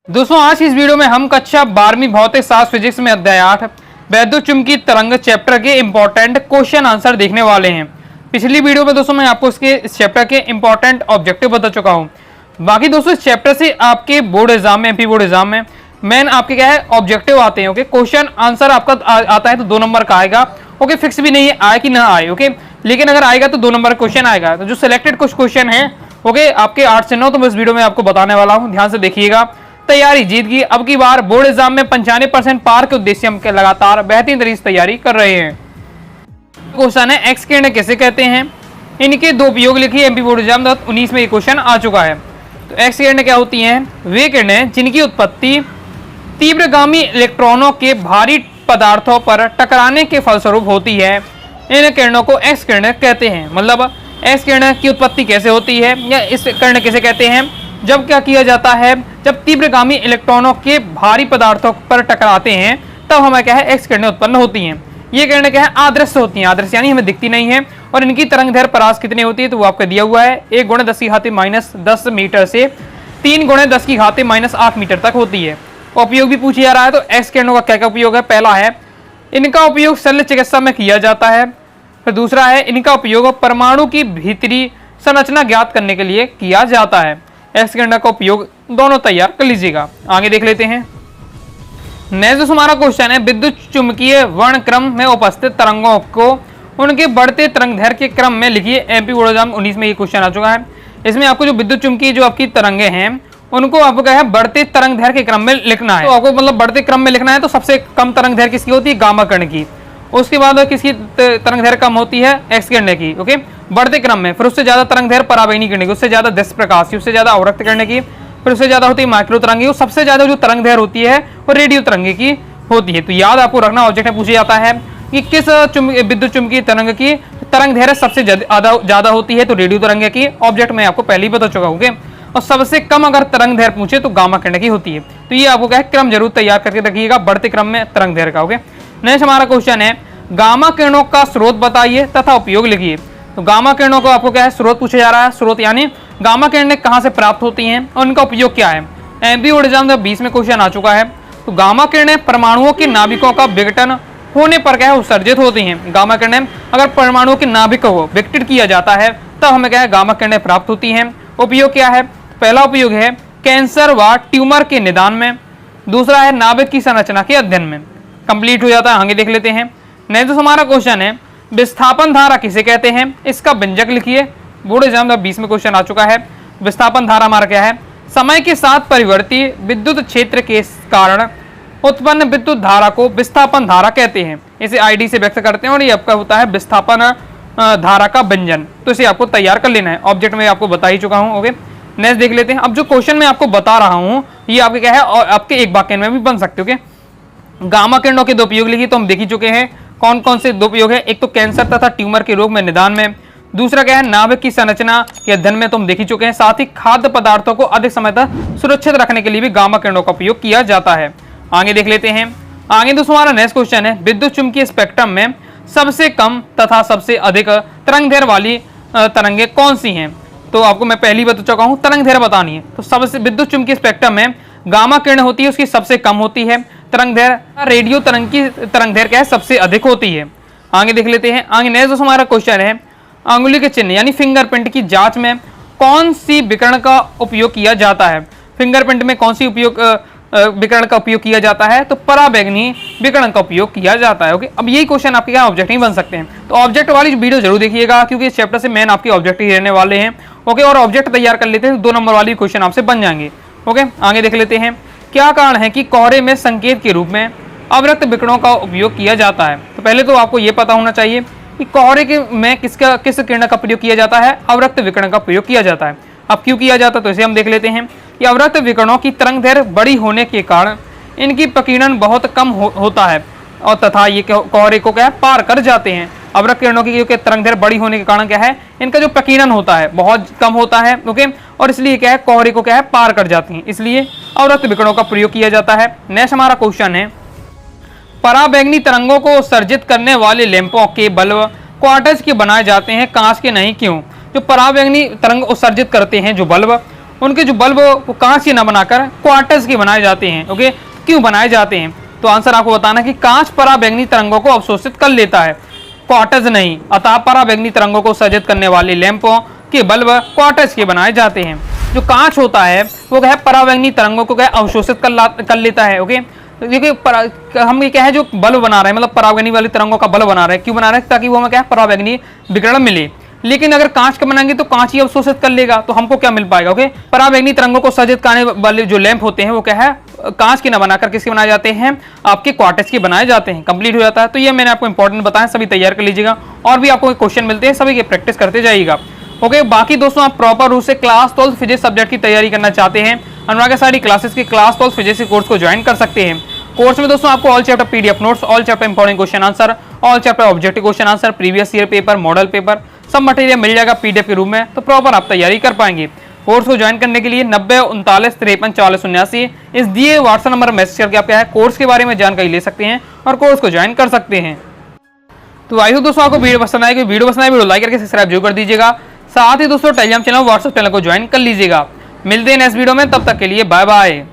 दोस्तों आज की इस वीडियो में हम कक्षा 12वीं भौतिक शास्त्र फिजिक्स में अध्याय 8 वैद्युत चुंबकीय तरंग चैप्टर के इंपॉर्टेंट क्वेश्चन आंसर देखने वाले हैं। पिछली वीडियो में दोस्तों मैं आपको इस चैप्टर के इंपॉर्टेंट ऑब्जेक्टिव बता चुका हूं। बाकी दोस्तों इस चैप्टर से आपके बोर्ड एग्जाम में एमपी बोर्ड एग्जाम में मेन आपके क्या है ऑब्जेक्टिव आते हैं। ओके, क्वेश्चन आंसर आपका आता है तो 2 नंबर का आएगा। ओके, फिक्स भी नहीं है आए कि ना आए। ओके, लेकिन अगर आएगा तो 2 नंबर क्वेश्चन आएगा। तो जो सिलेक्टेड कुछ क्वेश्चन है ओके आपके 8 से 9 तो मैं इस वीडियो में आपको बताने वाला हूं, ध्यान से देखिएगा। तैयारी जीत की अब की बार बोर्ड एग्जाम में 95% पार के उद्देश्य हम लगातार बेहतरीन तरीके से तैयारी कर रहे हैं। क्वेश्चन है एक्स किरणें कैसे कहते हैं, इनके 2 उपयोग लिखिए। एमपी बोर्ड एग्जाम 2019 में ये क्वेश्चन आ चुका है। तो एक्स किरणें क्या होती हैं? वे किरणें जिनकी उत्पत्ति तीव्रगामी इलेक्ट्रॉनों के भारी पदार्थों पर टकराने के फलस्वरूप होती है, इन किरणों को एक्स किरणें कहते हैं। मतलब एक्स किरणें की उत्पत्ति कैसे होती है या इस किरणें कैसे कहते हैं? जब क्या किया जाता है, जब तीव्रगामी इलेक्ट्रॉनों के भारी पदार्थों पर टकराते हैं तब हमें क्या है एक्स किरणें उत्पन्न होती हैं। ये किरणें क्या है आदर्श होती हैं, आदर्श यानी हमें दिखती नहीं है। और इनकी तरंगदैर्घ्य परास कितनी होती है तो वो आपको दिया हुआ है 1 × 10⁻⁻10 मीटर से 3 × 10⁻⁸ मीटर तक होती है। उपयोग भी पूछा जा रहा है तो एक्स किरणों का क्या क्या उपयोग है? पहला है इनका उपयोग शल्य चिकित्सा में किया जाता है। फिर दूसरा है इनका उपयोग परमाणु की भीतरी संरचना ज्ञात करने के लिए किया जाता है। एक्स किरणों का उपयोग दोनों तैयार कर लीजिएगा। आगे देख लेते हैं। नेक्स्ट हमारा क्वेश्चन है विद्युत चुंबकीय वर्णक्रम में उपस्थित तरंगों को उनके बढ़ते तरंगदैर्घ्य के क्रम में लिखिए। एमपी बोर्ड एग्जाम 19 में ये क्वेश्चन आ चुका है। इसमें आपको जो विद्युत चुंबकीय जो आपकी तरंगे हैं उनको आपको क्या है बढ़ते तरंगदैर्घ्य के क्रम में लिखना है। तो आपको मतलब बढ़ते क्रम में लिखना है तो सबसे कम तरंगदैर्घ्य किसकी होती है? गामा किरण की। उसके बाद किसकी तरंगदैर्घ्य कम होती है? एक्स किरण की। ओके, बढ़ते क्रम में। फिर उससे ज्यादा तरंगदैर्घ्य पराबैंगनी किरण की, उससे ज्यादा दस प्रकाश की, उससे ज्यादा अवरक्त किरण की, फिर उससे ज्यादा होती है माइक्रो तरंगी। सबसे ज्यादा जो तरंगदैर्घ्य होती है वो रेडियो तरंगे की होती है। तो याद आपको रखना, ऑब्जेक्ट में पूछा जाता है कि किस विद्युत चुंबकीय तरंग की तरंगदैर्घ्य सबसे ज्यादा होती है तो रेडियो तरंगे की। ऑब्जेक्ट में आपको पहले ही बता चुका हूँ। और सबसे कम अगर तरंगदैर्घ्य पूछे तो गामा किरण की होती है। तो ये आपको क्या है क्रम जरूर तैयार करके रखिएगा बढ़ते क्रम में तरंगदैर्घ्य का। ओके, नेक्स्ट हमारा क्वेश्चन है गामा किरणों का स्रोत बताइए तथा उपयोग लिखिए। तो गामा किरणों को आपको क्या है स्रोत पूछा जा रहा है। स्रोत यानी गामा किरणें कहां से प्राप्त होती हैं और उनका उपयोग क्या है। एमपी बोर्ड एग्जाम 20 में क्वेश्चन आ चुका है। तो गामा किरणें परमाणुओं के नाभिकों का विघटन होने पर क्या है उत्सर्जित होती हैं। गामा किरणें अगर परमाणुओं के नाभिक को विघटित किया जाता है तब हमें क्या है गामा किरणें प्राप्त होती हैं। उपयोग क्या है? पहला उपयोग है कैंसर व ट्यूमर के निदान में, दूसरा है नाभिक की संरचना के अध्ययन में। कंप्लीट हो जाता है। आगे देख लेते हैं। नेक्स्ट हमारा क्वेश्चन है विस्थापन धारा किसे कहते हैं, इसका व्यंजक लिखिए। बोर्ड एग्जाम 20 में क्वेश्चन आ चुका है। विस्थापन धारा हमारा क्या है? समय के साथ परिवर्ती विद्युत क्षेत्र के कारण उत्पन्न विद्युत धारा को विस्थापन धारा कहते हैं। इसे आईडी से व्यक्त करते हैं और ये आपका होता है विस्थापन धारा का व्यंजन। तो इसे आपको तैयार कर लेना है। ऑब्जेक्ट में आपको बता ही चुका हूँ। ओके, नेक्स्ट देख लेते हैं। अब जो क्वेश्चन मैं आपको बता रहा हूँ ये आपके क्या है और आपके एक वाक्य में भी बन सकते हो। ओके, गामा किरणों के 2 उपयोग लिखिए तो हम देख ही चुके हैं कौन कौन से 2 उपयोग है। एक तो कैंसर तथा ट्यूमर के रोग में निदान में, दूसरा क्या है नाभिक की संरचना के अध्ययन में, तो हम देख ही चुके हैं। साथ ही खाद्य पदार्थों को अधिक समय तक सुरक्षित रखने के लिए भी गामा किरणों का उपयोग किया जाता है। आगे देख लेते हैं। आगे दोस्तों हमारा नेक्स्ट क्वेश्चन है विद्युत चुंबकीय स्पेक्ट्रम में सबसे कम तथा सबसे अधिक तरंगदैर्घ्य वाली तरंगे कौन सी हैं। तो आपको मैं पहली बता चुका हूं तरंगदैर्घ्य बतानी है। तो सबसे विद्युत चुंबकीय स्पेक्ट्रम में गामा किरण होती है उसकी सबसे कम होती है तरंगदैर्घ्य, रेडियो तरंग की तरंगदैर्घ्य क्या है सबसे अधिक होती है। आगे देख लेते हैं। आगे नेक्स्ट हमारा क्वेश्चन है अंगुली के चिन्ह यानी फिंगरप्रिंट की जांच में कौन सी विकिरण का उपयोग किया जाता है। फिंगरप्रिंट में कौन सी विकिरण का उपयोग किया जाता है तो पराबैंगनी विकिरण का उपयोग किया जाता है। ओके, अब यही क्वेश्चन आपके क्या ऑब्जेक्ट ही बन सकते हैं। तो ऑब्जेक्ट वाली वीडियो जरूर देखिएगा क्योंकि इस चैप्टर से मेन आपके ऑब्जेक्ट ही रहने वाले हैं। ओके, और ऑब्जेक्ट तैयार कर लेते हैं तो 2 नंबर वाली क्वेश्चन आपसे बन जाएंगे। ओके, आगे देख लेते हैं। क्या कारण है कि कोहरे में संकेत के रूप में अवरक्त विकिरणों का उपयोग किया जाता है। तो पहले तो आपको यह पता होना चाहिए कि कोहरे में किस किरण का प्रयोग किया जाता है? अवरक्त विकिरण का प्रयोग किया जाता है। अब क्यों किया जाता है तो इसे हम देख लेते हैं कि अवरक्त विकिरणों की तरंगदैर्घ्य बड़ी होने के कारण इनकी प्रकीर्णन बहुत कम होता है और तथा ये कोहरे को क्या है पार कर जाते हैं। अवरक्त किरणों की क्योंकि तरंगदैर्घ्य बड़ी होने के कारण क्या है इनका जो प्रकीर्णन होता है बहुत कम होता है। ओके, और इसलिए क्या है कोहरे को क्या है पार कर जाती हैं, इसलिए अवरक्त विकिरणों का प्रयोग किया जाता है। नेक्स्ट हमारा क्वेश्चन है पराबैंगनी तरंगों को उत्सर्जित करने वाले लैंपों के बल्ब क्वार्टज के बनाए जाते हैं, कांच के नहीं, क्यों? जो पराबैंगनी तरंग उत्सर्जित करते हैं जो बल्ब उनके जो बल्ब वो कांच के ना बनाकर क्वार्टर्स के बनाए जाते हैं। ओके, क्यों बनाए जाते हैं? तो आंसर आपको बताना कि कांच पराबैंगनी तरंगों को अवशोषित कर लेता है, क्वार्टर्स नहीं। अतः पराबैंगनी तरंगों को उत्सर्जित करने वाले लैंपों के बल्ब क्वार्टर्स के बनाए जाते हैं। जो कांच होता है वो क्या है, पराबैंगनी तरंगों को क्या अवशोषित कर लेता है। ओके, देखिए हम ये क्या है जो बल्ब बना रहे हैं, मतलब पराबैंगनी वाली तरंगों का बल्ब बना रहे हैं, क्यों बना रहे हैं? ताकि वो हमें क्या है, पराबैंगनी विकिरण मिले। लेकिन अगर कांच का बनाएंगे तो कांच ही अवशोषित कर लेगा, तो हमको क्या मिल पाएगा? ओके, पराबैंगनी तरंगों को उत्सर्जित करने वाले जो लैंप होते हैं वो क्या है, कांच के ना बनाकर किसके बनाए जाते हैं? आपके क्वार्टर्स के बनाए जाते हैं। कंप्लीट हो जाता है। तो ये मैंने आपको इंपॉर्टेंट बताया, सभी तैयार कर लीजिएगा। और भी आपको क्वेश्चन मिलते हैं, सभी की प्रैक्टिस करते जाइएगा। ओके, बाकी दोस्तों आप प्रॉपर रूप से क्लास 12 फिजिक्स सब्जेक्ट की तैयारी करना चाहते हैं, अनुराग सारी क्लासेस की क्लास 12 फिजिक्स के कोर्स को ज्वाइन कर सकते हैं। कोर्स में दोस्तों आपको all chapter PDF notes, all chapter important question answer, all chapter objective question answer, previous year paper, model paper, सब मटेरियल मिल जाएगा पीडीएफ के रूप में। तो प्रॉपर आप तैयारी कर पाएंगे। कोर्स को ज्वाइन करने के लिए 90 39 53 40 79 इस दिए व्हाट्सएप नंबर मैसेज करके आप क्या है कोर्स के बारे में जानकारी ले सकते हैं और कोर्स को ज्वाइन कर सकते हैं। तो आई होप दोस्तों आपको वीडियो पसंद आएगी। वीडियो पसंद आए वीडियो लाइक करके सब्सक्राइब जरूर कर दीजिएगा। साथ ही दोस्तों टेलीग्राम चैनल, व्हाट्सएप चैनल को ज्वाइन कर लीजिएगा। मिलते हैं नेक्स्ट वीडियो में, तब तक के लिए बाय बाय।